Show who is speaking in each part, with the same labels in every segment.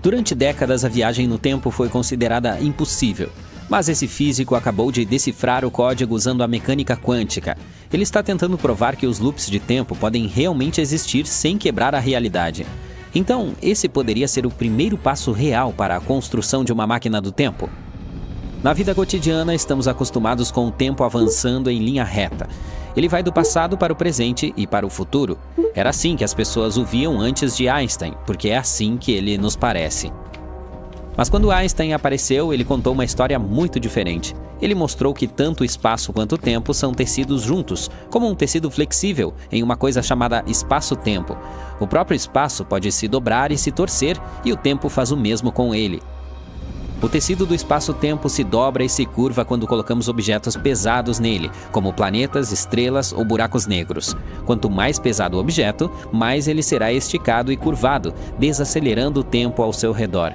Speaker 1: Durante décadas, a viagem no tempo foi considerada impossível. Mas esse físico acabou de decifrar o código usando a mecânica quântica. Ele está tentando provar que os loops de tempo podem realmente existir sem quebrar a realidade. Então, esse poderia ser o primeiro passo real para a construção de uma máquina do tempo? Na vida cotidiana, estamos acostumados com o tempo avançando em linha reta. Ele vai do passado para o presente e para o futuro. Era assim que as pessoas o viam antes de Einstein, porque é assim que ele nos parece. Mas quando Einstein apareceu, ele contou uma história muito diferente. Ele mostrou que tanto o espaço quanto o tempo são tecidos juntos, como um tecido flexível, em uma coisa chamada espaço-tempo. O próprio espaço pode se dobrar e se torcer, e o tempo faz o mesmo com ele. O tecido do espaço-tempo se dobra e se curva quando colocamos objetos pesados nele, como planetas, estrelas ou buracos negros. Quanto mais pesado o objeto, mais ele será esticado e curvado, desacelerando o tempo ao seu redor.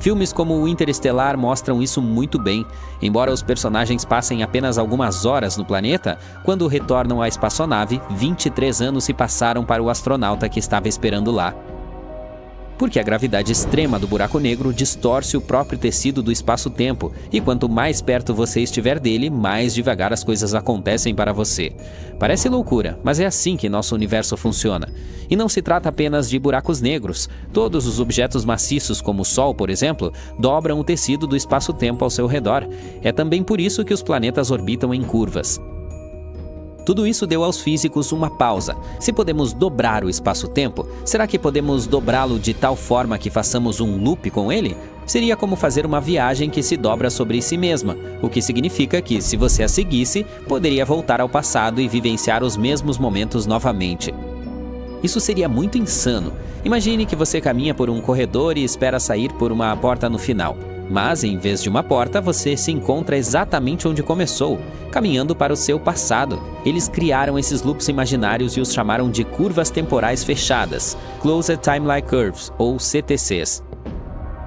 Speaker 1: Filmes como o Interestelar mostram isso muito bem. Embora os personagens passem apenas algumas horas no planeta, quando retornam à espaçonave, 23 anos se passaram para o astronauta que estava esperando lá. Porque a gravidade extrema do buraco negro distorce o próprio tecido do espaço-tempo, e quanto mais perto você estiver dele, mais devagar as coisas acontecem para você. Parece loucura, mas é assim que nosso universo funciona. E não se trata apenas de buracos negros. Todos os objetos maciços, como o Sol, por exemplo, dobram o tecido do espaço-tempo ao seu redor. É também por isso que os planetas orbitam em curvas. Tudo isso deu aos físicos uma pausa. Se podemos dobrar o espaço-tempo, será que podemos dobrá-lo de tal forma que façamos um loop com ele? Seria como fazer uma viagem que se dobra sobre si mesma, o que significa que, se você a seguisse, poderia voltar ao passado e vivenciar os mesmos momentos novamente. Isso seria muito insano. Imagine que você caminha por um corredor e espera sair por uma porta no final. Mas, em vez de uma porta, você se encontra exatamente onde começou, caminhando para o seu passado. Eles criaram esses loops imaginários e os chamaram de curvas temporais fechadas, Closed Timeline Curves, ou CTCs.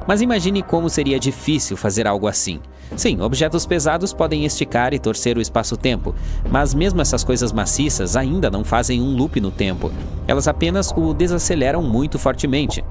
Speaker 1: Mas imagine como seria difícil fazer algo assim. Sim, objetos pesados podem esticar e torcer o espaço-tempo, mas mesmo essas coisas maciças ainda não fazem um loop no tempo. Elas apenas o desaceleram muito fortemente.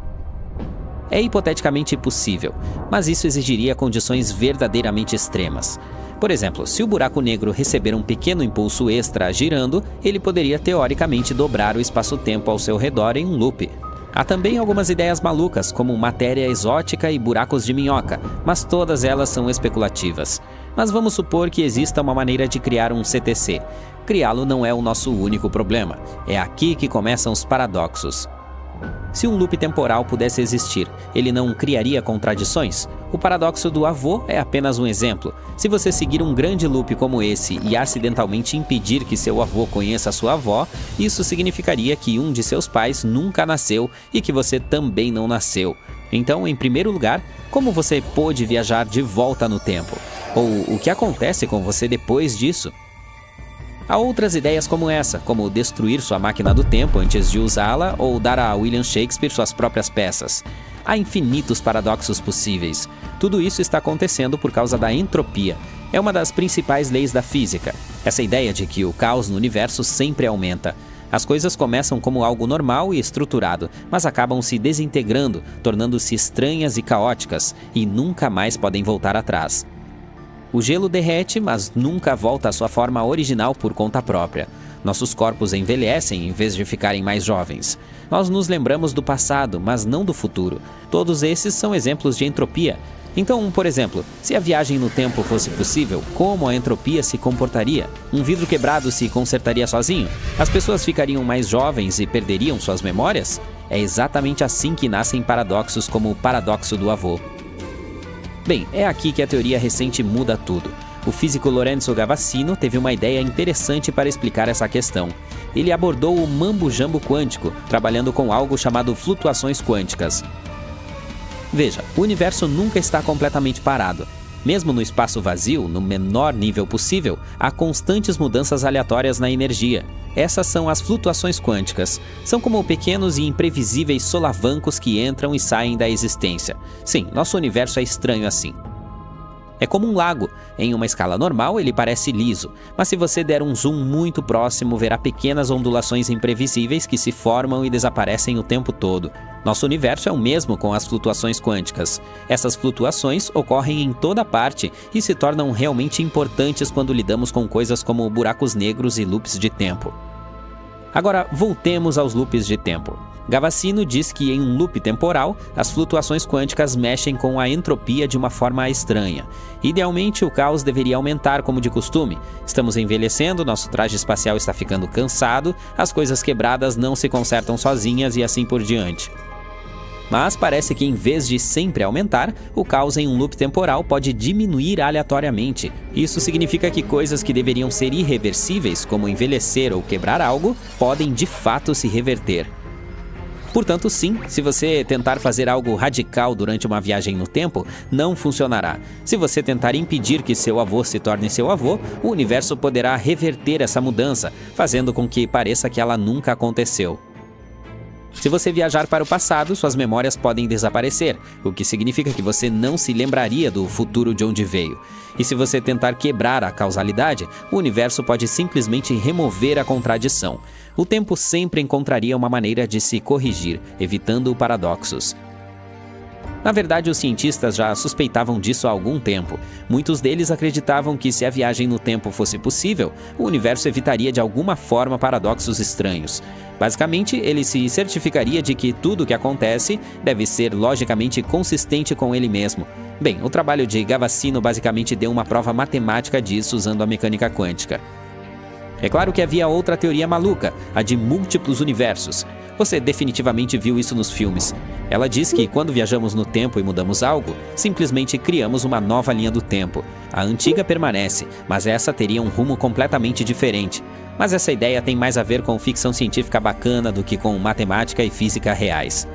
Speaker 1: É hipoteticamente possível, mas isso exigiria condições verdadeiramente extremas. Por exemplo, se o buraco negro receber um pequeno impulso extra girando, ele poderia teoricamente dobrar o espaço-tempo ao seu redor em um loop. Há também algumas ideias malucas, como matéria exótica e buracos de minhoca, mas todas elas são especulativas. Mas vamos supor que exista uma maneira de criar um CTC. Criá-lo não é o nosso único problema. É aqui que começam os paradoxos. Se um loop temporal pudesse existir, ele não criaria contradições? O paradoxo do avô é apenas um exemplo. Se você seguir um grande loop como esse e acidentalmente impedir que seu avô conheça sua avó, isso significaria que um de seus pais nunca nasceu e que você também não nasceu. Então, em primeiro lugar, como você pôde viajar de volta no tempo? Ou o que acontece com você depois disso? Há outras ideias como essa, como destruir sua máquina do tempo antes de usá-la ou dar a William Shakespeare suas próprias peças. Há infinitos paradoxos possíveis. Tudo isso está acontecendo por causa da entropia. É uma das principais leis da física. Essa ideia de que o caos no universo sempre aumenta. As coisas começam como algo normal e estruturado, mas acabam se desintegrando, tornando-se estranhas e caóticas, e nunca mais podem voltar atrás. O gelo derrete, mas nunca volta à sua forma original por conta própria. Nossos corpos envelhecem em vez de ficarem mais jovens. Nós nos lembramos do passado, mas não do futuro. Todos esses são exemplos de entropia. Então, por exemplo, se a viagem no tempo fosse possível, como a entropia se comportaria? Um vidro quebrado se consertaria sozinho? As pessoas ficariam mais jovens e perderiam suas memórias? É exatamente assim que nascem paradoxos como o paradoxo do avô. Bem, é aqui que a teoria recente muda tudo. O físico Lorenzo Gavassino teve uma ideia interessante para explicar essa questão. Ele abordou o mambo-jambo quântico, trabalhando com algo chamado flutuações quânticas. Veja, o universo nunca está completamente parado. Mesmo no espaço vazio, no menor nível possível, há constantes mudanças aleatórias na energia. Essas são as flutuações quânticas. São como pequenos e imprevisíveis solavancos que entram e saem da existência. Sim, nosso universo é estranho assim. É como um lago. Em uma escala normal, ele parece liso, mas se você der um zoom muito próximo, verá pequenas ondulações imprevisíveis que se formam e desaparecem o tempo todo. Nosso universo é o mesmo com as flutuações quânticas. Essas flutuações ocorrem em toda parte e se tornam realmente importantes quando lidamos com coisas como buracos negros e loops de tempo. Agora, voltemos aos loops de tempo. Gavassino diz que em um loop temporal, as flutuações quânticas mexem com a entropia de uma forma estranha. Idealmente, o caos deveria aumentar como de costume. Estamos envelhecendo, nosso traje espacial está ficando cansado, as coisas quebradas não se consertam sozinhas e assim por diante. Mas parece que em vez de sempre aumentar, o caos em um loop temporal pode diminuir aleatoriamente. Isso significa que coisas que deveriam ser irreversíveis, como envelhecer ou quebrar algo, podem de fato se reverter. Portanto, sim, se você tentar fazer algo radical durante uma viagem no tempo, não funcionará. Se você tentar impedir que seu avô se torne seu avô, o universo poderá reverter essa mudança, fazendo com que pareça que ela nunca aconteceu. Se você viajar para o passado, suas memórias podem desaparecer, o que significa que você não se lembraria do futuro de onde veio. E se você tentar quebrar a causalidade, o universo pode simplesmente remover a contradição. O tempo sempre encontraria uma maneira de se corrigir, evitando paradoxos. Na verdade, os cientistas já suspeitavam disso há algum tempo. Muitos deles acreditavam que se a viagem no tempo fosse possível, o universo evitaria de alguma forma paradoxos estranhos. Basicamente, ele se certificaria de que tudo o que acontece deve ser logicamente consistente com ele mesmo. Bem, o trabalho de Gavassino basicamente deu uma prova matemática disso usando a mecânica quântica. É claro que havia outra teoria maluca, a de múltiplos universos. Você definitivamente viu isso nos filmes. Ela diz que quando viajamos no tempo e mudamos algo, simplesmente criamos uma nova linha do tempo. A antiga permanece, mas essa teria um rumo completamente diferente. Mas essa ideia tem mais a ver com ficção científica bacana do que com matemática e física reais.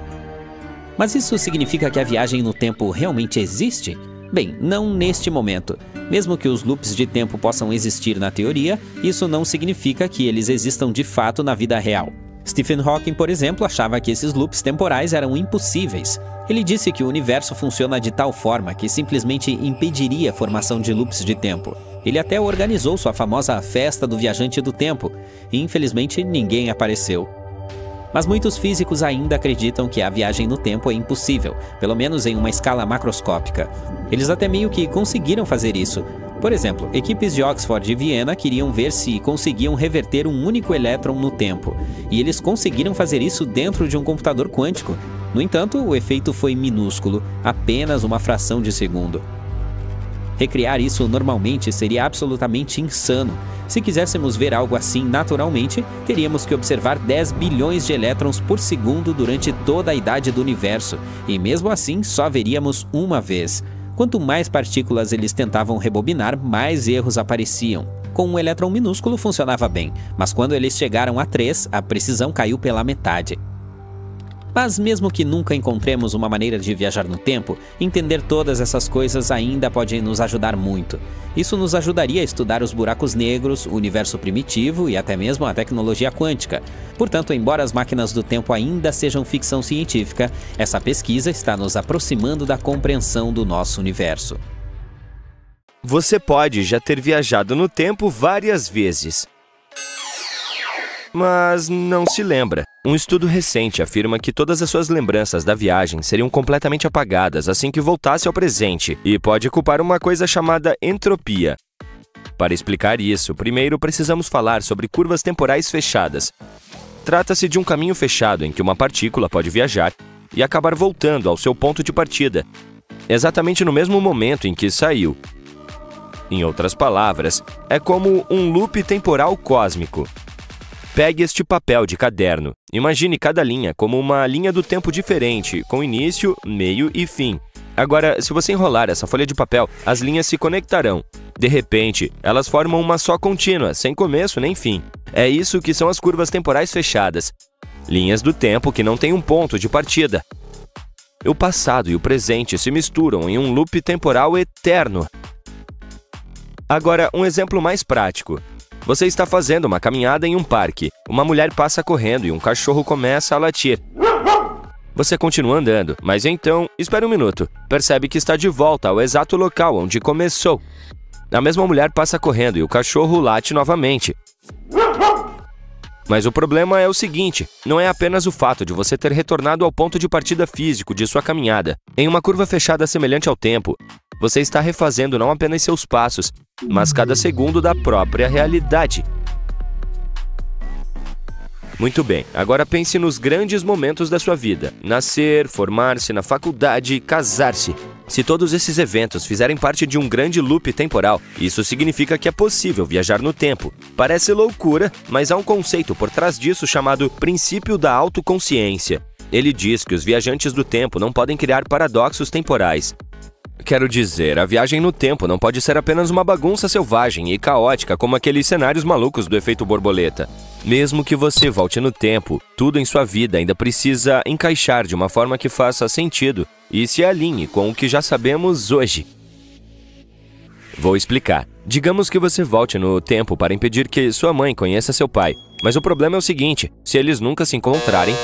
Speaker 1: Mas isso significa que a viagem no tempo realmente existe? Bem, não neste momento. Mesmo que os loops de tempo possam existir na teoria, isso não significa que eles existam de fato na vida real. Stephen Hawking, por exemplo, achava que esses loops temporais eram impossíveis. Ele disse que o universo funciona de tal forma que simplesmente impediria a formação de loops de tempo. Ele até organizou sua famosa Festa do Viajante do Tempo, e infelizmente ninguém apareceu. Mas muitos físicos ainda acreditam que a viagem no tempo é impossível, pelo menos em uma escala macroscópica. Eles até meio que conseguiram fazer isso. Por exemplo, equipes de Oxford e Viena queriam ver se conseguiam reverter um único elétron no tempo, e eles conseguiram fazer isso dentro de um computador quântico. No entanto, o efeito foi minúsculo, apenas uma fração de segundo. Recriar isso normalmente seria absolutamente insano. Se quiséssemos ver algo assim naturalmente, teríamos que observar 10 bilhões de elétrons por segundo durante toda a idade do universo, e mesmo assim só veríamos uma vez. Quanto mais partículas eles tentavam rebobinar, mais erros apareciam. Com um elétron minúsculo funcionava bem, mas quando eles chegaram a 3, a precisão caiu pela metade. Mas mesmo que nunca encontremos uma maneira de viajar no tempo, entender todas essas coisas ainda pode nos ajudar muito. Isso nos ajudaria a estudar os buracos negros, o universo primitivo e até mesmo a tecnologia quântica. Portanto, embora as máquinas do tempo ainda sejam ficção científica, essa pesquisa está nos aproximando da compreensão do nosso universo.
Speaker 2: Você pode já ter viajado no tempo várias vezes, mas não se lembra. Um estudo recente afirma que todas as suas lembranças da viagem seriam completamente apagadas assim que voltasse ao presente, e pode culpar uma coisa chamada entropia. Para explicar isso, primeiro precisamos falar sobre curvas temporais fechadas. Trata-se de um caminho fechado em que uma partícula pode viajar e acabar voltando ao seu ponto de partida, exatamente no mesmo momento em que saiu. Em outras palavras, é como um loop temporal cósmico. Pegue este papel de caderno. Imagine cada linha como uma linha do tempo diferente, com início, meio e fim. Agora, se você enrolar essa folha de papel, as linhas se conectarão. De repente, elas formam uma só contínua, sem começo nem fim. É isso que são as curvas temporais fechadas. Linhas do tempo que não têm um ponto de partida. O passado e o presente se misturam em um loop temporal eterno. Agora, um exemplo mais prático. Você está fazendo uma caminhada em um parque. Uma mulher passa correndo e um cachorro começa a latir. Você continua andando, mas então, espere um minuto. Percebe que está de volta ao exato local onde começou. A mesma mulher passa correndo e o cachorro late novamente. Mas o problema é o seguinte, não é apenas o fato de você ter retornado ao ponto de partida físico de sua caminhada. Em uma curva fechada semelhante ao tempo, você está refazendo não apenas seus passos, mas cada segundo da própria realidade. Muito bem, agora pense nos grandes momentos da sua vida. Nascer, formar-se na faculdade, casar-se. Se todos esses eventos fizerem parte de um grande loop temporal, isso significa que é possível viajar no tempo. Parece loucura, mas há um conceito por trás disso chamado princípio da autoconsciência. Ele diz que os viajantes do tempo não podem criar paradoxos temporais. Quero dizer, a viagem no tempo não pode ser apenas uma bagunça selvagem e caótica como aqueles cenários malucos do efeito borboleta. Mesmo que você volte no tempo, tudo em sua vida ainda precisa encaixar de uma forma que faça sentido e se alinhe com o que já sabemos hoje. Vou explicar. Digamos que você volte no tempo para impedir que sua mãe conheça seu pai. Mas o problema é o seguinte, se eles nunca se encontrarem,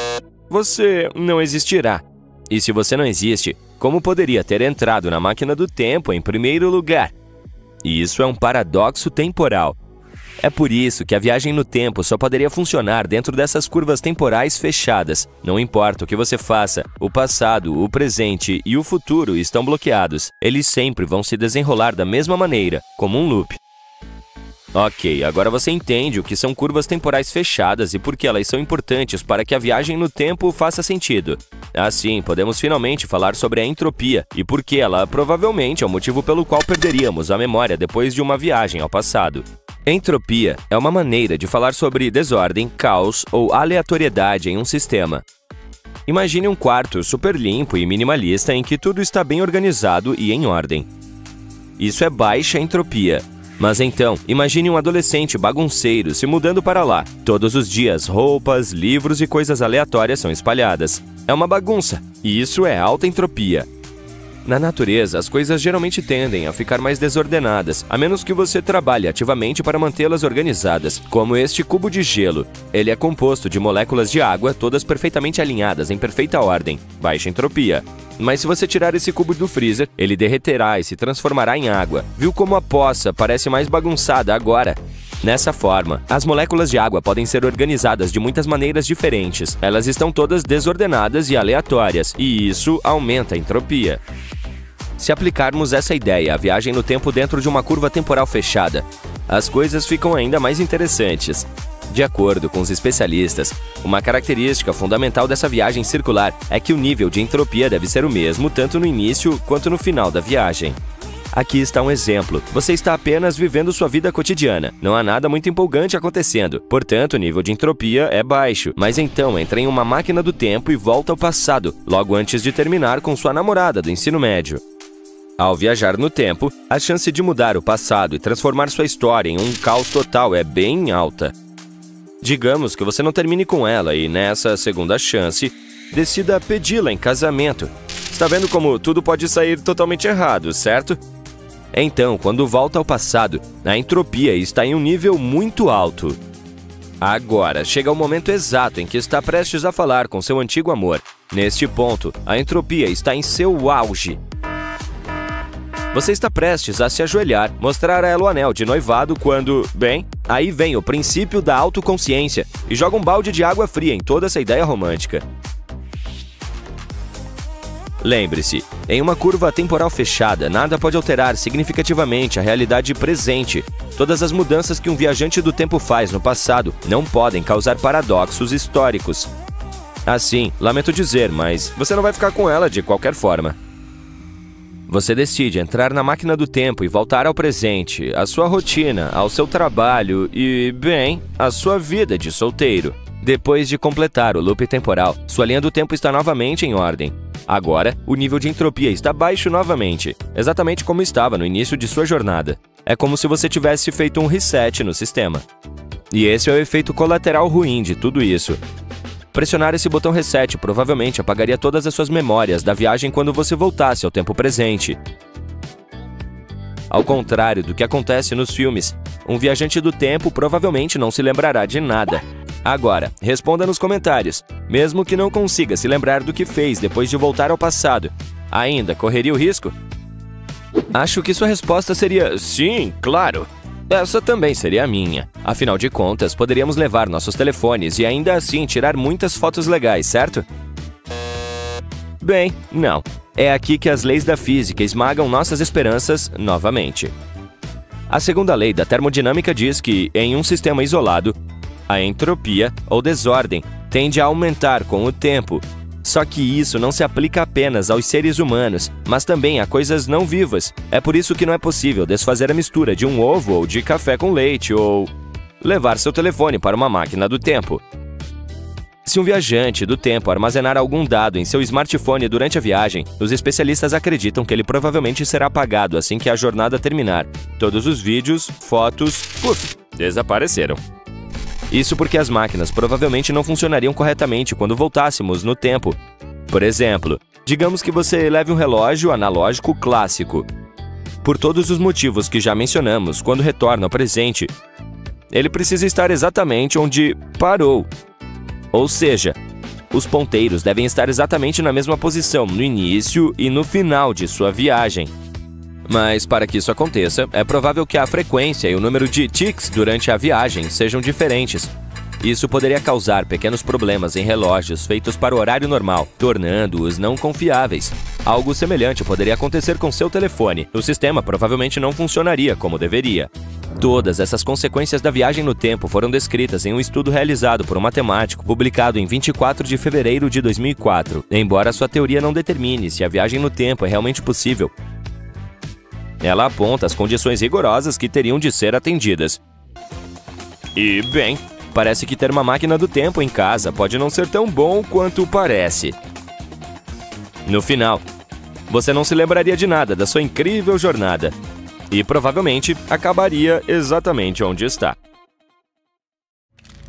Speaker 2: você não existirá. E se você não existe, como poderia ter entrado na máquina do tempo em primeiro lugar? E isso é um paradoxo temporal. É por isso que a viagem no tempo só poderia funcionar dentro dessas curvas temporais fechadas. Não importa o que você faça, o passado, o presente e o futuro estão bloqueados. Eles sempre vão se desenrolar da mesma maneira, como um loop. Ok, agora você entende o que são curvas temporais fechadas e por que elas são importantes para que a viagem no tempo faça sentido. Assim, podemos finalmente falar sobre a entropia e por que ela provavelmente é o motivo pelo qual perderíamos a memória depois de uma viagem ao passado. Entropia é uma maneira de falar sobre desordem, caos ou aleatoriedade em um sistema. Imagine um quarto super limpo e minimalista em que tudo está bem organizado e em ordem. Isso é baixa entropia. Mas então, imagine um adolescente bagunceiro se mudando para lá. Todos os dias, roupas, livros e coisas aleatórias são espalhadas. É uma bagunça, e isso é alta entropia. Na natureza, as coisas geralmente tendem a ficar mais desordenadas, a menos que você trabalhe ativamente para mantê-las organizadas, como este cubo de gelo. Ele é composto de moléculas de água, todas perfeitamente alinhadas em perfeita ordem, baixa entropia. Mas se você tirar esse cubo do freezer, ele derreterá e se transformará em água. Viu como a poça parece mais bagunçada agora? Nessa forma, as moléculas de água podem ser organizadas de muitas maneiras diferentes. Elas estão todas desordenadas e aleatórias, e isso aumenta a entropia. Se aplicarmos essa ideia à viagem no tempo dentro de uma curva temporal fechada, as coisas ficam ainda mais interessantes. De acordo com os especialistas, uma característica fundamental dessa viagem circular é que o nível de entropia deve ser o mesmo tanto no início quanto no final da viagem. Aqui está um exemplo. Você está apenas vivendo sua vida cotidiana. Não há nada muito empolgante acontecendo. Portanto, o nível de entropia é baixo. Mas então entra em uma máquina do tempo e volta ao passado, logo antes de terminar com sua namorada do ensino médio. Ao viajar no tempo, a chance de mudar o passado e transformar sua história em um caos total é bem alta. Digamos que você não termine com ela e, nessa segunda chance, decida pedi-la em casamento. Está vendo como tudo pode sair totalmente errado, certo? Então, quando volta ao passado, a entropia está em um nível muito alto. Agora, chega o momento exato em que está prestes a falar com seu antigo amor. Neste ponto, a entropia está em seu auge. Você está prestes a se ajoelhar, mostrar a ela o anel de noivado quando, bem, aí vem o princípio da autoconsciência e joga um balde de água fria em toda essa ideia romântica. Lembre-se, em uma curva temporal fechada, nada pode alterar significativamente a realidade presente. Todas as mudanças que um viajante do tempo faz no passado não podem causar paradoxos históricos. Assim, lamento dizer, mas você não vai ficar com ela de qualquer forma. Você decide entrar na máquina do tempo e voltar ao presente, à sua rotina, ao seu trabalho e, bem, à sua vida de solteiro. Depois de completar o loop temporal, sua linha do tempo está novamente em ordem. Agora, o nível de entropia está baixo novamente, exatamente como estava no início de sua jornada. É como se você tivesse feito um reset no sistema. E esse é o efeito colateral ruim de tudo isso. Pressionar esse botão reset provavelmente apagaria todas as suas memórias da viagem quando você voltasse ao tempo presente. Ao contrário do que acontece nos filmes, um viajante do tempo provavelmente não se lembrará de nada. Agora, responda nos comentários, mesmo que não consiga se lembrar do que fez depois de voltar ao passado. Ainda correria o risco? Acho que sua resposta seria sim, claro. Essa também seria a minha. Afinal de contas, poderíamos levar nossos telefones e ainda assim tirar muitas fotos legais, certo? Bem, não. É aqui que as leis da física esmagam nossas esperanças novamente. A segunda lei da termodinâmica diz que, em um sistema isolado, a entropia, ou desordem, tende a aumentar com o tempo. Só que isso não se aplica apenas aos seres humanos, mas também a coisas não vivas. É por isso que não é possível desfazer a mistura de um ovo ou de café com leite, ou levar seu telefone para uma máquina do tempo. Se um viajante do tempo armazenar algum dado em seu smartphone durante a viagem, os especialistas acreditam que ele provavelmente será apagado assim que a jornada terminar. Todos os vídeos, fotos, desapareceram. Isso porque as máquinas provavelmente não funcionariam corretamente quando voltássemos no tempo. Por exemplo, digamos que você leve um relógio analógico clássico. Por todos os motivos que já mencionamos, quando retorna ao presente, ele precisa estar exatamente onde parou. Ou seja, os ponteiros devem estar exatamente na mesma posição no início e no final de sua viagem. Mas, para que isso aconteça, é provável que a frequência e o número de tics durante a viagem sejam diferentes. Isso poderia causar pequenos problemas em relógios feitos para o horário normal, tornando-os não confiáveis. Algo semelhante poderia acontecer com seu telefone. O sistema provavelmente não funcionaria como deveria. Todas essas consequências da viagem no tempo foram descritas em um estudo realizado por um matemático publicado em 24 de fevereiro de 2004. Embora sua teoria não determine se a viagem no tempo é realmente possível, ela aponta as condições rigorosas que teriam de ser atendidas. E, bem, parece que ter uma máquina do tempo em casa pode não ser tão bom quanto parece. No final, você não se lembraria de nada da sua incrível jornada e provavelmente acabaria exatamente onde está.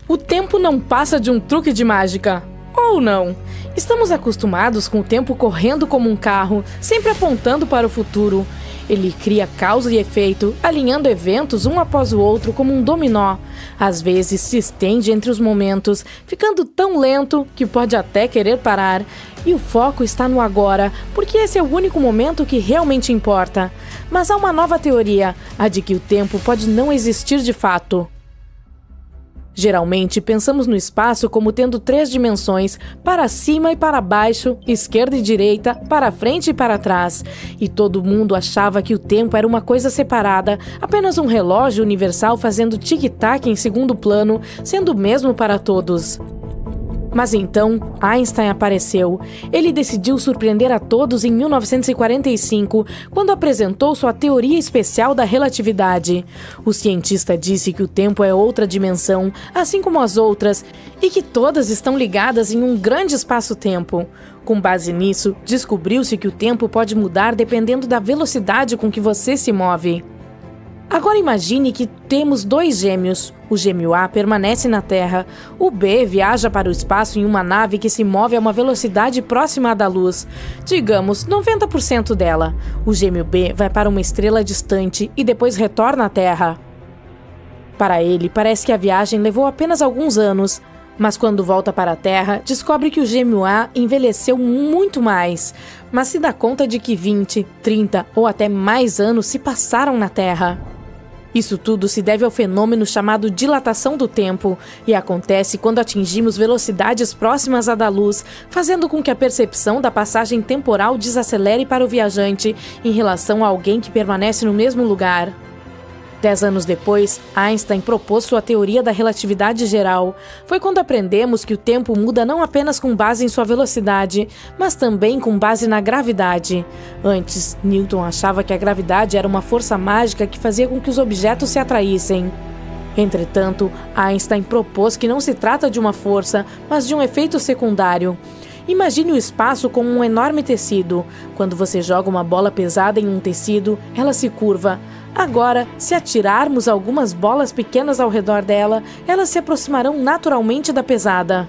Speaker 3: O tempo não passa de um truque de mágica. Ou não? Estamos acostumados com o tempo correndo como um carro, sempre apontando para o futuro. Ele cria causa e efeito, alinhando eventos um após o outro como um dominó. Às vezes se estende entre os momentos, ficando tão lento que pode até querer parar. E o foco está no agora, porque esse é o único momento que realmente importa. Mas há uma nova teoria, a de que o tempo pode não existir de fato. Geralmente, pensamos no espaço como tendo 3 dimensões, para cima e para baixo, esquerda e direita, para frente e para trás. E todo mundo achava que o tempo era uma coisa separada, apenas um relógio universal fazendo tic-tac em segundo plano, sendo o mesmo para todos. Mas então, Einstein apareceu. Ele decidiu surpreender a todos em 1945, quando apresentou sua teoria especial da relatividade. O cientista disse que o tempo é outra dimensão, assim como as outras, e que todas estão ligadas em um grande espaço-tempo. Com base nisso, descobriu-se que o tempo pode mudar dependendo da velocidade com que você se move. Agora imagine que temos 2 gêmeos. O gêmeo A permanece na Terra. O B viaja para o espaço em uma nave que se move a uma velocidade próxima à da luz. Digamos, 90% dela. O gêmeo B vai para uma estrela distante e depois retorna à Terra. Para ele, parece que a viagem levou apenas alguns anos. Mas quando volta para a Terra, descobre que o gêmeo A envelheceu muito mais. Mas se dá conta de que 20, 30 ou até mais anos se passaram na Terra. Isso tudo se deve ao fenômeno chamado dilatação do tempo, e acontece quando atingimos velocidades próximas à da luz, fazendo com que a percepção da passagem temporal desacelere para o viajante em relação a alguém que permanece no mesmo lugar. 10 anos depois, Einstein propôs sua teoria da relatividade geral. Foi quando aprendemos que o tempo muda não apenas com base em sua velocidade, mas também com base na gravidade. Antes, Newton achava que a gravidade era uma força mágica que fazia com que os objetos se atraíssem. Entretanto, Einstein propôs que não se trata de uma força, mas de um efeito secundário. Imagine o espaço como um enorme tecido. Quando você joga uma bola pesada em um tecido, ela se curva. Agora, se atirarmos algumas bolas pequenas ao redor dela, elas se aproximarão naturalmente da pesada.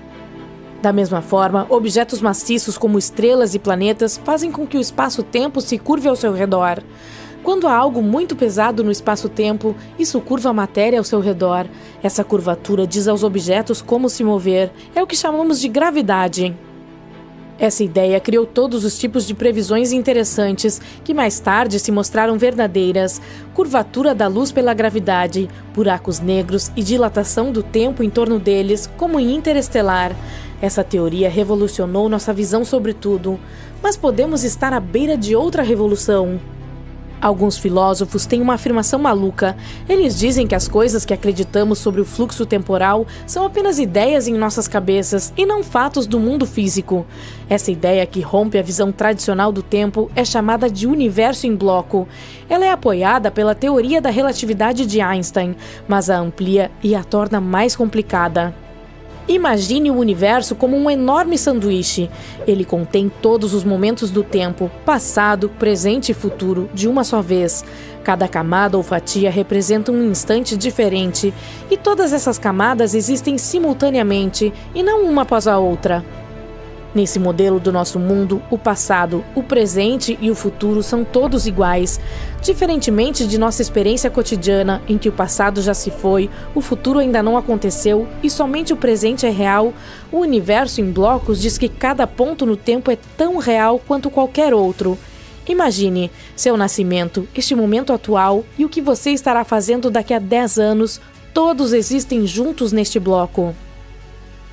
Speaker 3: Da mesma forma, objetos maciços como estrelas e planetas fazem com que o espaço-tempo se curve ao seu redor. Quando há algo muito pesado no espaço-tempo, isso curva a matéria ao seu redor. Essa curvatura diz aos objetos como se mover. É o que chamamos de gravidade. Essa ideia criou todos os tipos de previsões interessantes, que mais tarde se mostraram verdadeiras. Curvatura da luz pela gravidade, buracos negros e dilatação do tempo em torno deles, como em Interestelar. Essa teoria revolucionou nossa visão sobre tudo. Mas podemos estar à beira de outra revolução. Alguns filósofos têm uma afirmação maluca. Eles dizem que as coisas que acreditamos sobre o fluxo temporal são apenas ideias em nossas cabeças e não fatos do mundo físico. Essa ideia, que rompe a visão tradicional do tempo, é chamada de universo em bloco. Ela é apoiada pela teoria da relatividade de Einstein, mas a amplia e a torna mais complicada. Imagine o universo como um enorme sanduíche. Ele contém todos os momentos do tempo, passado, presente e futuro, de uma só vez. Cada camada ou fatia representa um instante diferente, e todas essas camadas existem simultaneamente, e não uma após a outra. Nesse modelo do nosso mundo, o passado, o presente e o futuro são todos iguais. Diferentemente de nossa experiência cotidiana, em que o passado já se foi, o futuro ainda não aconteceu e somente o presente é real, o universo em blocos diz que cada ponto no tempo é tão real quanto qualquer outro. Imagine seu nascimento, este momento atual e o que você estará fazendo daqui a 10 anos, todos existem juntos neste bloco.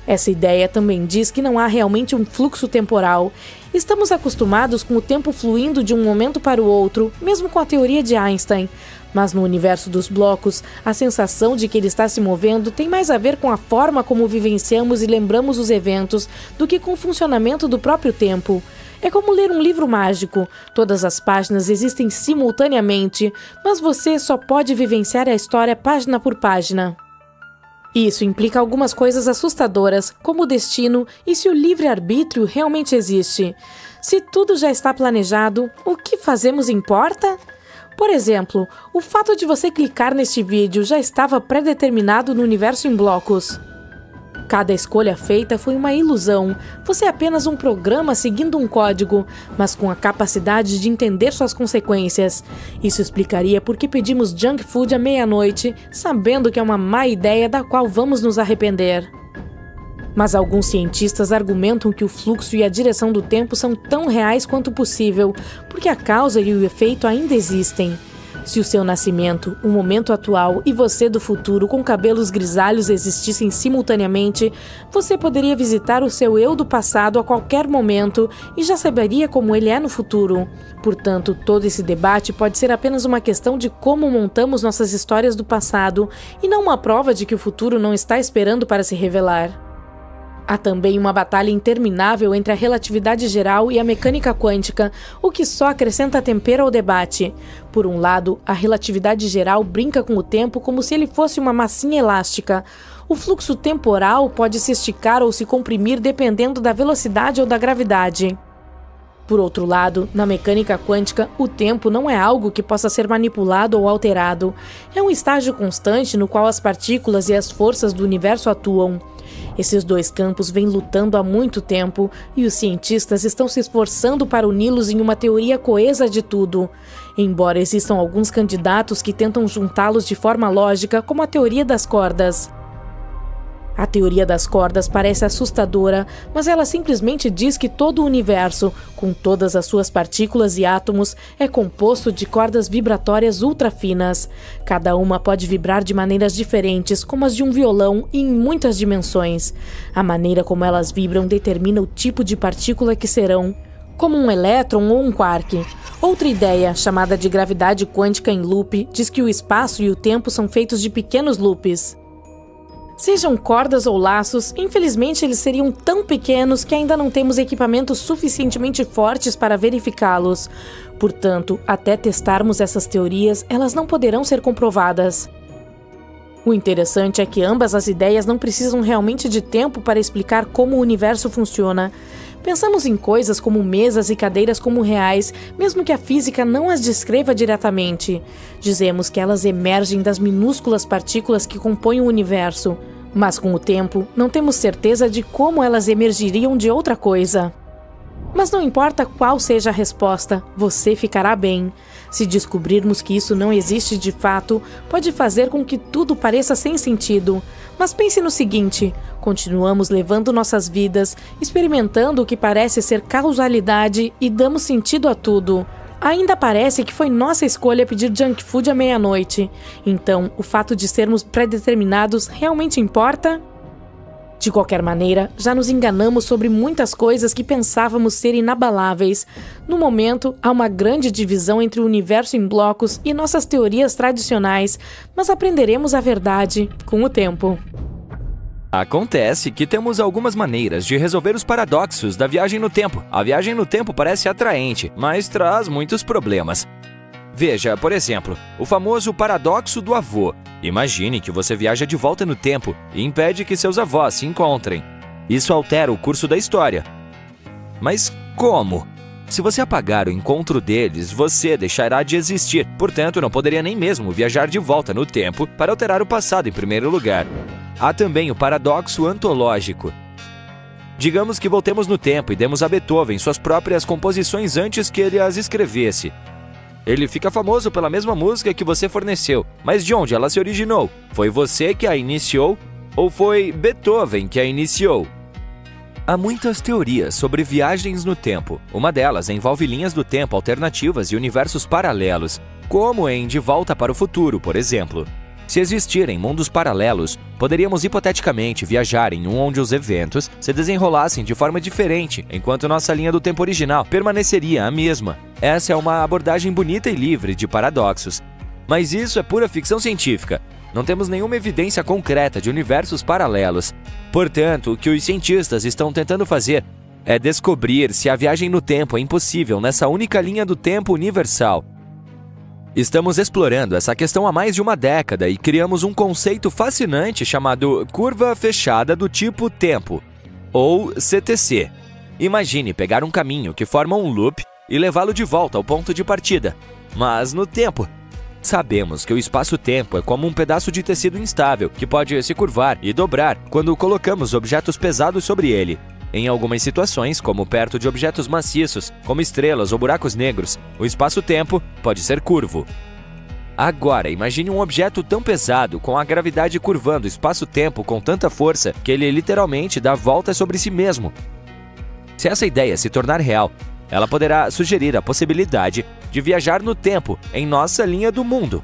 Speaker 3: Essa ideia também diz que não há realmente um fluxo temporal. Estamos acostumados com o tempo fluindo de um momento para o outro, mesmo com a teoria de Einstein. Mas no universo dos blocos, a sensação de que ele está se movendo tem mais a ver com a forma como vivenciamos e lembramos os eventos do que com o funcionamento do próprio tempo. É como ler um livro mágico. Todas as páginas existem simultaneamente, mas você só pode vivenciar a história página por página. Isso implica algumas coisas assustadoras, como o destino e se o livre-arbítrio realmente existe. Se tudo já está planejado, o que fazemos importa? Por exemplo, o fato de você clicar neste vídeo já estava pré-determinado no universo em blocos. Cada escolha feita foi uma ilusão. Você é apenas um programa seguindo um código, mas com a capacidade de entender suas consequências. Isso explicaria por que pedimos junk food à meia-noite, sabendo que é uma má ideia da qual vamos nos arrepender. Mas alguns cientistas argumentam que o fluxo e a direção do tempo são tão reais quanto possível, porque a causa e o efeito ainda existem. Se o seu nascimento, o momento atual e você do futuro com cabelos grisalhos existissem simultaneamente, você poderia visitar o seu eu do passado a qualquer momento e já saberia como ele é no futuro. Portanto, todo esse debate pode ser apenas uma questão de como montamos nossas histórias do passado e não uma prova de que o futuro não está esperando para se revelar. Há também uma batalha interminável entre a relatividade geral e a mecânica quântica, o que só acrescenta tempero ao debate. Por um lado, a relatividade geral brinca com o tempo como se ele fosse uma massinha elástica. O fluxo temporal pode se esticar ou se comprimir dependendo da velocidade ou da gravidade. Por outro lado, na mecânica quântica, o tempo não é algo que possa ser manipulado ou alterado. É um estágio constante no qual as partículas e as forças do universo atuam. Esses dois campos vêm lutando há muito tempo e os cientistas estão se esforçando para uni-los em uma teoria coesa de tudo. Embora existam alguns candidatos que tentam juntá-los de forma lógica, como a teoria das cordas. A teoria das cordas parece assustadora, mas ela simplesmente diz que todo o universo, com todas as suas partículas e átomos, é composto de cordas vibratórias ultra finas. Cada uma pode vibrar de maneiras diferentes, como as de um violão, e em muitas dimensões. A maneira como elas vibram determina o tipo de partícula que serão, como um elétron ou um quark. Outra ideia, chamada de gravidade quântica em loop, diz que o espaço e o tempo são feitos de pequenos loops. Sejam cordas ou laços, infelizmente eles seriam tão pequenos que ainda não temos equipamentos suficientemente fortes para verificá-los. Portanto, até testarmos essas teorias, elas não poderão ser comprovadas. O interessante é que ambas as ideias não precisam realmente de tempo para explicar como o universo funciona. Pensamos em coisas como mesas e cadeiras como reais, mesmo que a física não as descreva diretamente. Dizemos que elas emergem das minúsculas partículas que compõem o universo, mas com o tempo não temos certeza de como elas emergiriam de outra coisa. Mas não importa qual seja a resposta, você ficará bem. Se descobrirmos que isso não existe de fato, pode fazer com que tudo pareça sem sentido. Mas pense no seguinte: continuamos levando nossas vidas, experimentando o que parece ser causalidade e damos sentido a tudo. Ainda parece que foi nossa escolha pedir junk food à meia-noite. Então, o fato de sermos pré-determinados realmente importa? De qualquer maneira, já nos enganamos sobre muitas coisas que pensávamos ser inabaláveis. No momento, há uma grande divisão entre o universo em blocos e nossas teorias tradicionais, mas aprenderemos a verdade com o tempo.
Speaker 2: Acontece que temos algumas maneiras de resolver os paradoxos da viagem no tempo. A viagem no tempo parece atraente, mas traz muitos problemas. Veja, por exemplo, o famoso paradoxo do avô. Imagine que você viaja de volta no tempo e impede que seus avós se encontrem. Isso altera o curso da história. Mas como? Se você apagar o encontro deles, você deixará de existir. Portanto, não poderia nem mesmo viajar de volta no tempo para alterar o passado em primeiro lugar. Há também o paradoxo antológico. Digamos que voltemos no tempo e demos a Beethoven suas próprias composições antes que ele as escrevesse. Ele fica famoso pela mesma música que você forneceu, mas de onde ela se originou? Foi você que a iniciou ou foi Beethoven que a iniciou? Há muitas teorias sobre viagens no tempo. Uma delas envolve linhas do tempo alternativas e universos paralelos, como em De Volta para o Futuro, por exemplo. Se existirem mundos paralelos, poderíamos hipoteticamente viajar em um onde os eventos se desenrolassem de forma diferente, enquanto nossa linha do tempo original permaneceria a mesma. Essa é uma abordagem bonita e livre de paradoxos. Mas isso é pura ficção científica. Não temos nenhuma evidência concreta de universos paralelos. Portanto, o que os cientistas estão tentando fazer é descobrir se a viagem no tempo é impossível nessa única linha do tempo universal. Estamos explorando essa questão há mais de uma década e criamos um conceito fascinante chamado curva fechada do tipo tempo, ou CTC. Imagine pegar um caminho que forma um loop e levá-lo de volta ao ponto de partida, mas no tempo. Sabemos que o espaço-tempo é como um pedaço de tecido instável que pode se curvar e dobrar quando colocamos objetos pesados sobre ele. Em algumas situações, como perto de objetos maciços, como estrelas ou buracos negros, o espaço-tempo pode ser curvo. Agora, imagine um objeto tão pesado, com a gravidade curvando o espaço-tempo com tanta força que ele literalmente dá voltas sobre si mesmo. Se essa ideia se tornar real, ela poderá sugerir a possibilidade de viajar no tempo em nossa linha do mundo.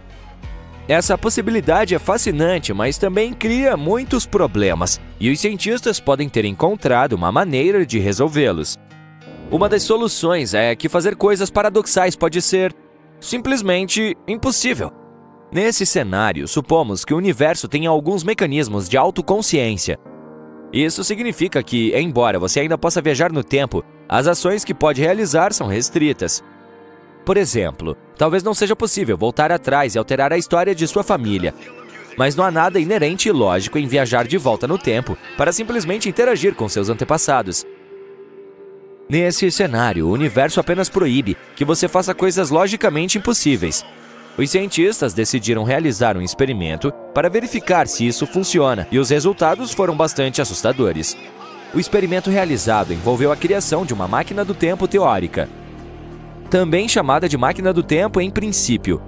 Speaker 2: Essa possibilidade é fascinante, mas também cria muitos problemas, e os cientistas podem ter encontrado uma maneira de resolvê-los. Uma das soluções é que fazer coisas paradoxais pode ser simplesmente impossível. Nesse cenário, supomos que o universo tenha alguns mecanismos de autoconsciência. Isso significa que, embora você ainda possa viajar no tempo, as ações que pode realizar são restritas. Por exemplo, talvez não seja possível voltar atrás e alterar a história de sua família. Mas não há nada inerente e lógico em viajar de volta no tempo para simplesmente interagir com seus antepassados. Nesse cenário, o universo apenas proíbe que você faça coisas logicamente impossíveis. Os cientistas decidiram realizar um experimento para verificar se isso funciona, e os resultados foram bastante assustadores. O experimento realizado envolveu a criação de uma máquina do tempo teórica, também chamada de máquina do tempo em princípio.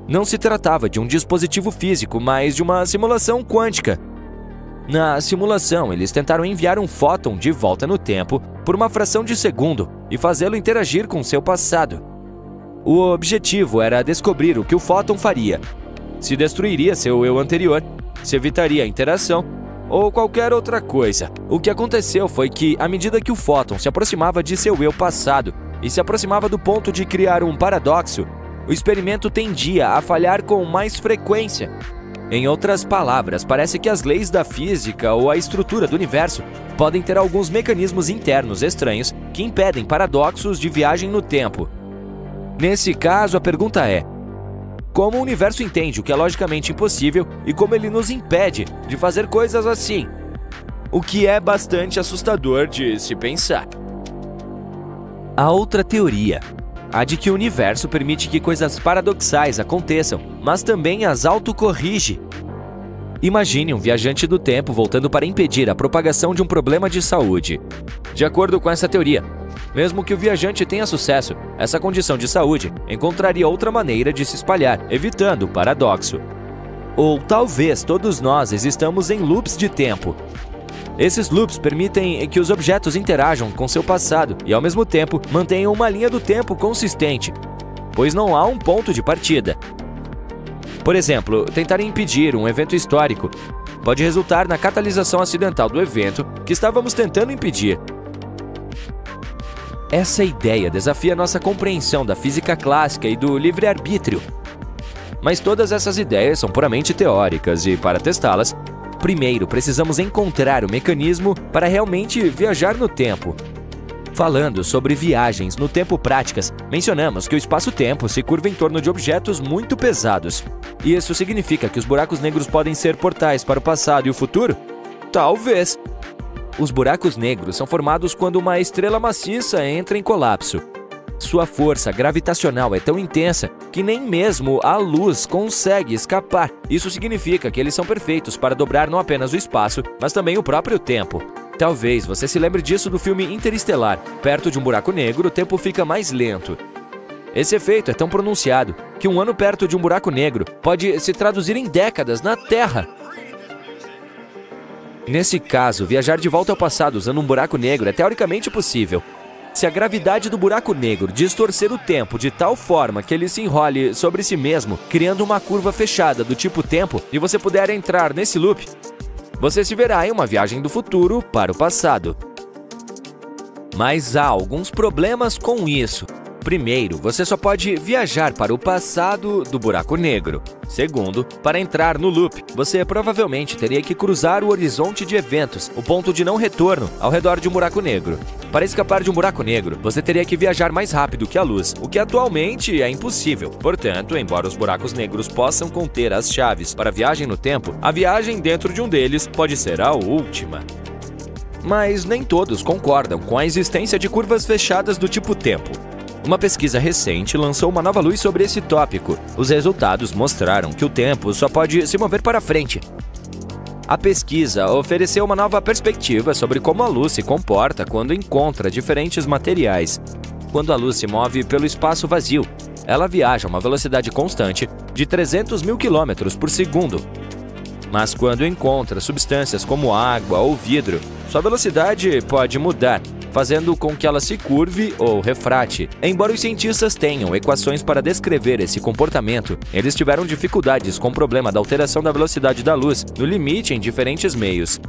Speaker 2: Não se tratava de um dispositivo físico, mas de uma simulação quântica. Na simulação, eles tentaram enviar um fóton de volta no tempo por uma fração de segundo e fazê-lo interagir com seu passado. O objetivo era descobrir o que o fóton faria. Se destruiria seu eu anterior, se evitaria a interação ou qualquer outra coisa. O que aconteceu foi que, à medida que o fóton se aproximava de seu eu passado e se aproximava do ponto de criar um paradoxo, o experimento tendia a falhar com mais frequência. Em outras palavras, parece que as leis da física ou a estrutura do universo podem ter alguns mecanismos internos estranhos que impedem paradoxos de viagem no tempo. Nesse caso, a pergunta é: como o universo entende o que é logicamente impossível e como ele nos impede de fazer coisas assim? O que é bastante assustador de se pensar. A outra teoria, a de que o universo permite que coisas paradoxais aconteçam, mas também as autocorrige. Imagine um viajante do tempo voltando para impedir a propagação de um problema de saúde. De acordo com essa teoria, Mesmo que o viajante tenha sucesso, essa condição de saúde encontraria outra maneira de se espalhar, evitando o paradoxo. Ou talvez todos nós existamos em loops de tempo. Esses loops permitem que os objetos interajam com seu passado e, ao mesmo tempo, mantenham uma linha do tempo consistente, pois não há um ponto de partida. Por exemplo, tentar impedir um evento histórico pode resultar na catalisação acidental do evento que estávamos tentando impedir. Essa ideia desafia nossa compreensão da física clássica e do livre-arbítrio. Mas todas essas ideias são puramente teóricas e, para testá-las, primeiro precisamos encontrar o mecanismo para realmente viajar no tempo. Falando sobre viagens no tempo práticas, mencionamos que o espaço-tempo se curva em torno de objetos muito pesados. E isso significa que os buracos negros podem ser portais para o passado e o futuro? Talvez! Os buracos negros são formados quando uma estrela maciça entra em colapso. Sua força gravitacional é tão intensa que nem mesmo a luz consegue escapar. Isso significa que eles são perfeitos para dobrar não apenas o espaço, mas também o próprio tempo. Talvez você se lembre disso do filme Interestelar. Perto de um buraco negro, o tempo fica mais lento. Esse efeito é tão pronunciado que um ano perto de um buraco negro pode se traduzir em décadas na Terra. Nesse caso, viajar de volta ao passado usando um buraco negro é teoricamente possível. Se a gravidade do buraco negro distorcer o tempo de tal forma que ele se enrole sobre si mesmo, criando uma curva fechada do tipo tempo, e você puder entrar nesse loop, você se verá em uma viagem do futuro para o passado. Mas há alguns problemas com isso. Primeiro, você só pode viajar para o passado do buraco negro. Segundo, para entrar no loop, você provavelmente teria que cruzar o horizonte de eventos, o ponto de não retorno, ao redor de um buraco negro. Para escapar de um buraco negro, você teria que viajar mais rápido que a luz, o que atualmente é impossível. Portanto, embora os buracos negros possam conter as chaves para a viagem no tempo, a viagem dentro de um deles pode ser a última. Mas nem todos concordam com a existência de curvas fechadas do tipo tempo. Uma pesquisa recente lançou uma nova luz sobre esse tópico. Os resultados mostraram que o tempo só pode se mover para frente. A pesquisa ofereceu uma nova perspectiva sobre como a luz se comporta quando encontra diferentes materiais. Quando a luz se move pelo espaço vazio, ela viaja a uma velocidade constante de 300 mil km por segundo. Mas quando encontra substâncias como água ou vidro, sua velocidade pode mudar, fazendo com que ela se curve ou refrate. Embora os cientistas tenham equações para descrever esse comportamento, eles tiveram dificuldades com o problema da alteração da velocidade da luz no limite em diferentes meios.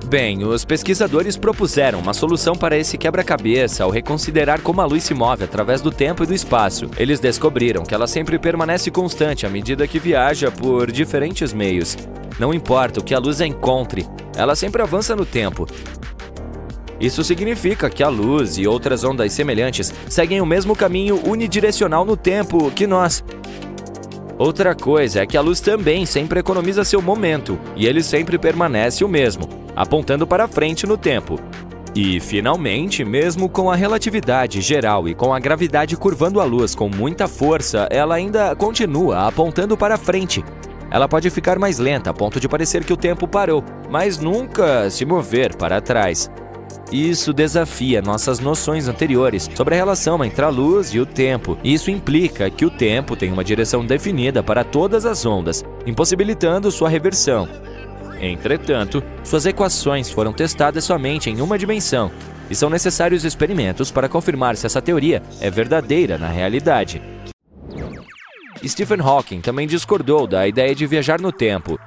Speaker 2: Bem, os pesquisadores propuseram uma solução para esse quebra-cabeça ao reconsiderar como a luz se move através do tempo e do espaço. Eles descobriram que ela sempre permanece constante à medida que viaja por diferentes meios. Não importa o que a luz encontre, ela sempre avança no tempo. Isso significa que a luz e outras ondas semelhantes seguem o mesmo caminho unidirecional no tempo que nós. Outra coisa é que a luz também sempre economiza seu momento, e ele sempre permanece o mesmo, apontando para frente no tempo. E, finalmente, mesmo com a relatividade geral e com a gravidade curvando a luz com muita força, ela ainda continua apontando para frente. Ela pode ficar mais lenta a ponto de parecer que o tempo parou, mas nunca se mover para trás. Isso desafia nossas noções anteriores sobre a relação entre a luz e o tempo. Isso implica que o tempo tem uma direção definida para todas as ondas, impossibilitando sua reversão. Entretanto, suas equações foram testadas somente em uma dimensão, e são necessários experimentos para confirmar se essa teoria é verdadeira na realidade. Stephen Hawking também discordou da ideia de viajar no tempo.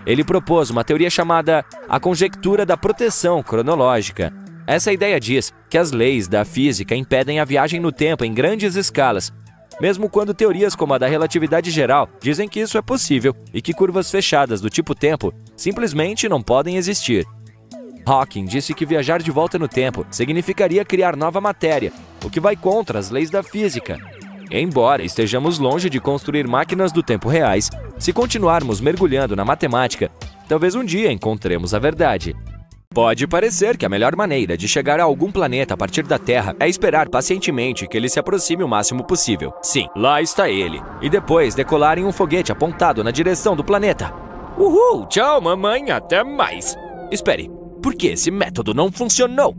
Speaker 2: Ele propôs uma teoria chamada a conjectura da proteção cronológica. Essa ideia diz que as leis da física impedem a viagem no tempo em grandes escalas, mesmo quando teorias como a da relatividade geral dizem que isso é possível e que curvas fechadas do tipo tempo simplesmente não podem existir. Hawking disse que viajar de volta no tempo significaria criar nova matéria, o que vai contra as leis da física. Embora estejamos longe de construir máquinas do tempo reais, se continuarmos mergulhando na matemática, talvez um dia encontremos a verdade. Pode parecer que a melhor maneira de chegar a algum planeta a partir da Terra é esperar pacientemente que ele se aproxime o máximo possível. Sim, lá está ele. E depois decolar em um foguete apontado na direção do planeta. Uhul! Tchau, mamãe! Até mais! Espere, por que esse método não funcionou?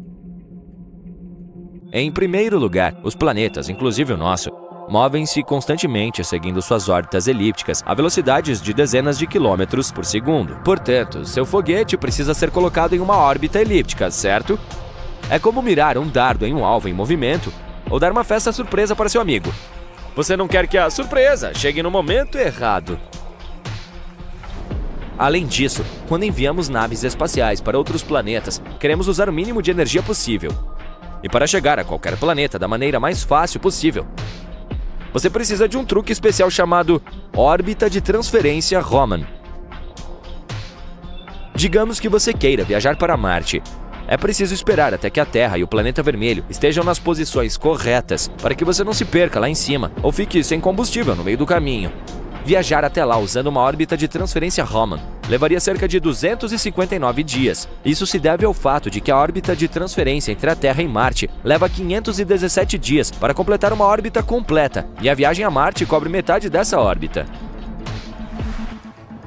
Speaker 2: Em primeiro lugar, os planetas, inclusive o nosso, movem-se constantemente seguindo suas órbitas elípticas a velocidades de dezenas de quilômetros por segundo. Portanto, seu foguete precisa ser colocado em uma órbita elíptica, certo? É como mirar um dardo em um alvo em movimento ou dar uma festa surpresa para seu amigo. Você não quer que a surpresa chegue no momento errado. Além disso, quando enviamos naves espaciais para outros planetas, queremos usar o mínimo de energia possível. E para chegar a qualquer planeta da maneira mais fácil possível, você precisa de um truque especial chamado órbita de transferência Raman. Digamos que você queira viajar para Marte. É preciso esperar até que a Terra e o planeta vermelho estejam nas posições corretas para que você não se perca lá em cima ou fique sem combustível no meio do caminho. Viajar até lá usando uma órbita de transferência Raman levaria cerca de 259 dias. Isso se deve ao fato de que a órbita de transferência entre a Terra e Marte leva 517 dias para completar uma órbita completa, e a viagem a Marte cobre metade dessa órbita.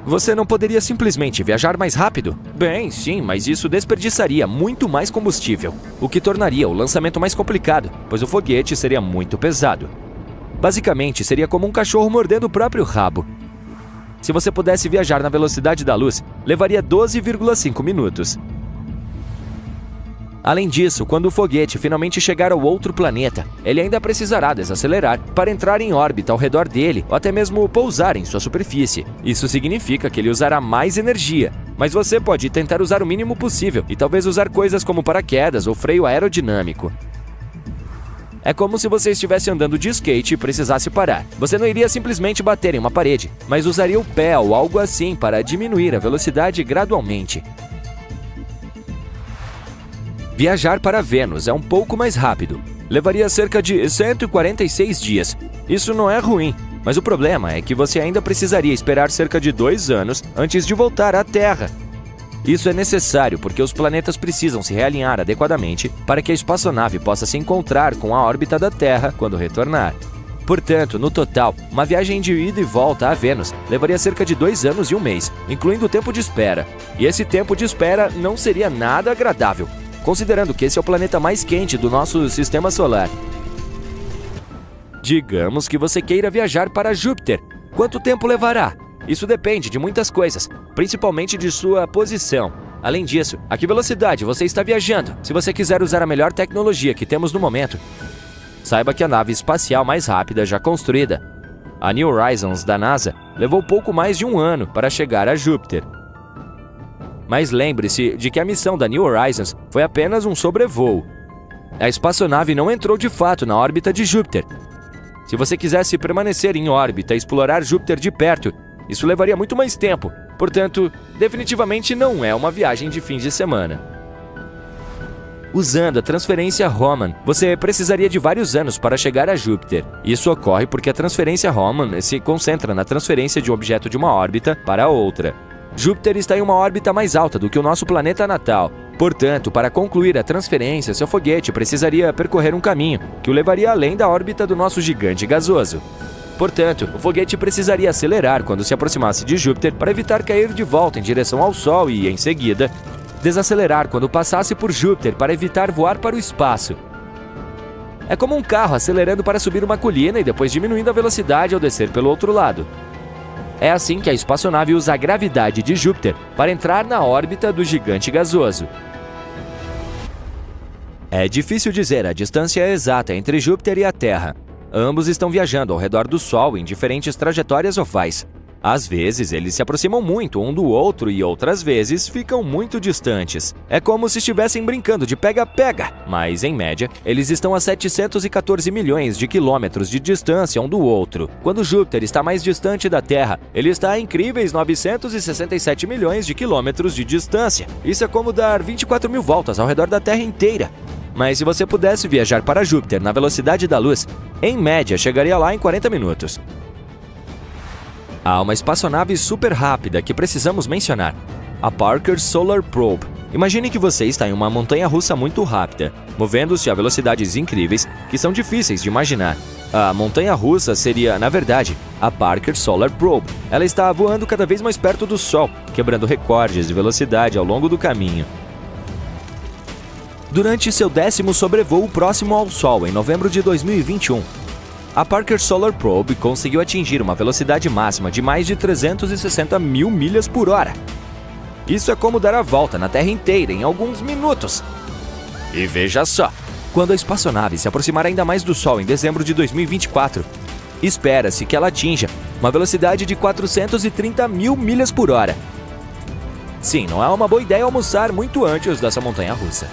Speaker 2: Você não poderia simplesmente viajar mais rápido? Bem, sim, mas isso desperdiçaria muito mais combustível, o que tornaria o lançamento mais complicado, pois o foguete seria muito pesado. Basicamente, seria como um cachorro mordendo o próprio rabo. Se você pudesse viajar na velocidade da luz, levaria 12,5 minutos. Além disso, quando o foguete finalmente chegar ao outro planeta, ele ainda precisará desacelerar para entrar em órbita ao redor dele ou até mesmo pousar em sua superfície. Isso significa que ele usará mais energia, mas você pode tentar usar o mínimo possível e talvez usar coisas como paraquedas ou freio aerodinâmico. É como se você estivesse andando de skate e precisasse parar. Você não iria simplesmente bater em uma parede, mas usaria o pé ou algo assim para diminuir a velocidade gradualmente. Viajar para Vênus é um pouco mais rápido. Levaria cerca de 146 dias. Isso não é ruim, mas o problema é que você ainda precisaria esperar cerca de 2 anos antes de voltar à Terra. Isso é necessário porque os planetas precisam se realinhar adequadamente para que a espaçonave possa se encontrar com a órbita da Terra quando retornar. Portanto, no total, uma viagem de ida e volta a Vênus levaria cerca de 2 anos e 1 mês, incluindo o tempo de espera. E esse tempo de espera não seria nada agradável, considerando que esse é o planeta mais quente do nosso sistema solar. Digamos que você queira viajar para Júpiter. Quanto tempo levará? Isso depende de muitas coisas, principalmente de sua posição. Além disso, a que velocidade você está viajando? Se você quiser usar a melhor tecnologia que temos no momento, saiba que a nave espacial mais rápida já construída, a New Horizons da NASA, levou pouco mais de 1 ano para chegar a Júpiter. Mas lembre-se de que a missão da New Horizons foi apenas um sobrevoo. A espaçonave não entrou de fato na órbita de Júpiter. Se você quisesse permanecer em órbita e explorar Júpiter de perto, isso levaria muito mais tempo, portanto, definitivamente não é uma viagem de fim de semana. Usando a transferência Raman, você precisaria de vários anos para chegar a Júpiter. Isso ocorre porque a transferência Raman se concentra na transferência de um objeto de uma órbita para outra. Júpiter está em uma órbita mais alta do que o nosso planeta natal. Portanto, para concluir a transferência, seu foguete precisaria percorrer um caminho que o levaria além da órbita do nosso gigante gasoso. Portanto, o foguete precisaria acelerar quando se aproximasse de Júpiter para evitar cair de volta em direção ao Sol e, em seguida, desacelerar quando passasse por Júpiter para evitar voar para o espaço. É como um carro acelerando para subir uma colina e depois diminuindo a velocidade ao descer pelo outro lado. É assim que a espaçonave usa a gravidade de Júpiter para entrar na órbita do gigante gasoso. É difícil dizer a distância exata entre Júpiter e a Terra. Ambos estão viajando ao redor do Sol em diferentes trajetórias ovais. Às vezes, eles se aproximam muito um do outro e outras vezes ficam muito distantes. É como se estivessem brincando de pega-pega, mas, em média, eles estão a 714 milhões de quilômetros de distância um do outro. Quando Júpiter está mais distante da Terra, ele está a incríveis 967 milhões de quilômetros de distância. Isso é como dar 24 mil voltas ao redor da Terra inteira. Mas se você pudesse viajar para Júpiter na velocidade da luz, em média chegaria lá em 40 minutos. Há uma espaçonave super rápida que precisamos mencionar, a Parker Solar Probe. Imagine que você está em uma montanha-russa muito rápida, movendo-se a velocidades incríveis que são difíceis de imaginar. A montanha-russa seria, na verdade, a Parker Solar Probe. Ela está voando cada vez mais perto do Sol, quebrando recordes de velocidade ao longo do caminho. Durante seu 10º sobrevoo próximo ao Sol, em novembro de 2021, a Parker Solar Probe conseguiu atingir uma velocidade máxima de mais de 360 mil milhas por hora. Isso é como dar a volta na Terra inteira em alguns minutos. E veja só, quando a espaçonave se aproximar ainda mais do Sol em dezembro de 2024, espera-se que ela atinja uma velocidade de 430 mil milhas por hora. Sim, não é uma boa ideia almoçar muito antes dessa montanha-russa.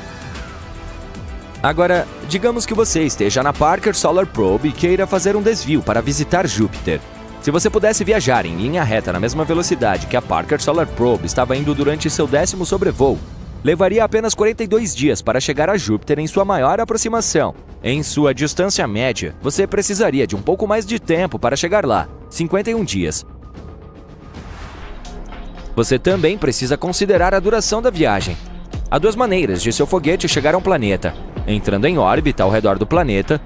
Speaker 2: Agora, digamos que você esteja na Parker Solar Probe e queira fazer um desvio para visitar Júpiter. Se você pudesse viajar em linha reta na mesma velocidade que a Parker Solar Probe estava indo durante seu 10º sobrevoo, levaria apenas 42 dias para chegar a Júpiter em sua maior aproximação. Em sua distância média, você precisaria de um pouco mais de tempo para chegar lá, 51 dias. Você também precisa considerar a duração da viagem. Há duas maneiras de seu foguete chegar a um planeta: entrando em órbita ao redor do planeta,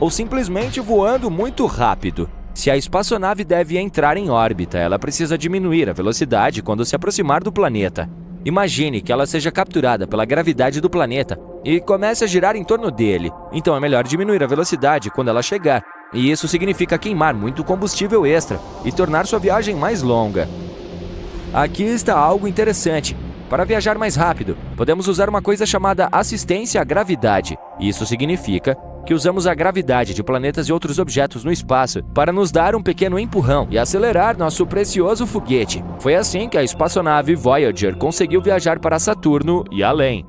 Speaker 2: ou simplesmente voando muito rápido. Se a espaçonave deve entrar em órbita, ela precisa diminuir a velocidade quando se aproximar do planeta. Imagine que ela seja capturada pela gravidade do planeta e comece a girar em torno dele. Então é melhor diminuir a velocidade quando ela chegar, e isso significa queimar muito combustível extra e tornar sua viagem mais longa. Aqui está algo interessante. Para viajar mais rápido, podemos usar uma coisa chamada assistência à gravidade. Isso significa que usamos a gravidade de planetas e outros objetos no espaço para nos dar um pequeno empurrão e acelerar nosso precioso foguete. Foi assim que a espaçonave Voyager conseguiu viajar para Saturno e além.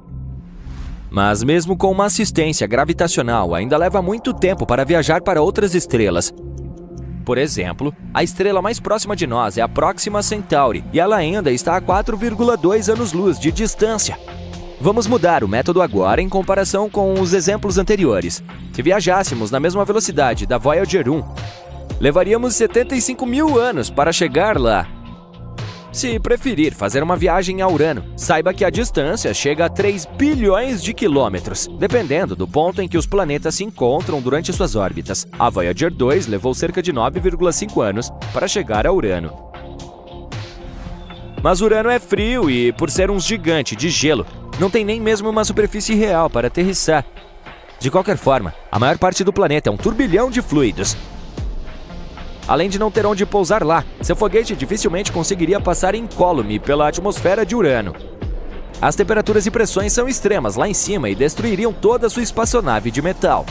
Speaker 2: Mas mesmo com uma assistência gravitacional, ainda leva muito tempo para viajar para outras estrelas. Por exemplo, a estrela mais próxima de nós é a Próxima Centauri, e ela ainda está a 4,2 anos-luz de distância. Vamos mudar o método agora em comparação com os exemplos anteriores. Se viajássemos na mesma velocidade da Voyager 1, levaríamos 75 mil anos para chegar lá. Se preferir fazer uma viagem a Urano, saiba que a distância chega a 3 bilhões de quilômetros, dependendo do ponto em que os planetas se encontram durante suas órbitas. A Voyager 2 levou cerca de 9,5 anos para chegar a Urano. Mas Urano é frio e, por ser um gigante de gelo, não tem nem mesmo uma superfície real para aterrissar. De qualquer forma, a maior parte do planeta é um turbilhão de fluidos. Além de não ter onde pousar lá, seu foguete dificilmente conseguiria passar incólume pela atmosfera de Urano. As temperaturas e pressões são extremas lá em cima e destruiriam toda a sua espaçonave de metal.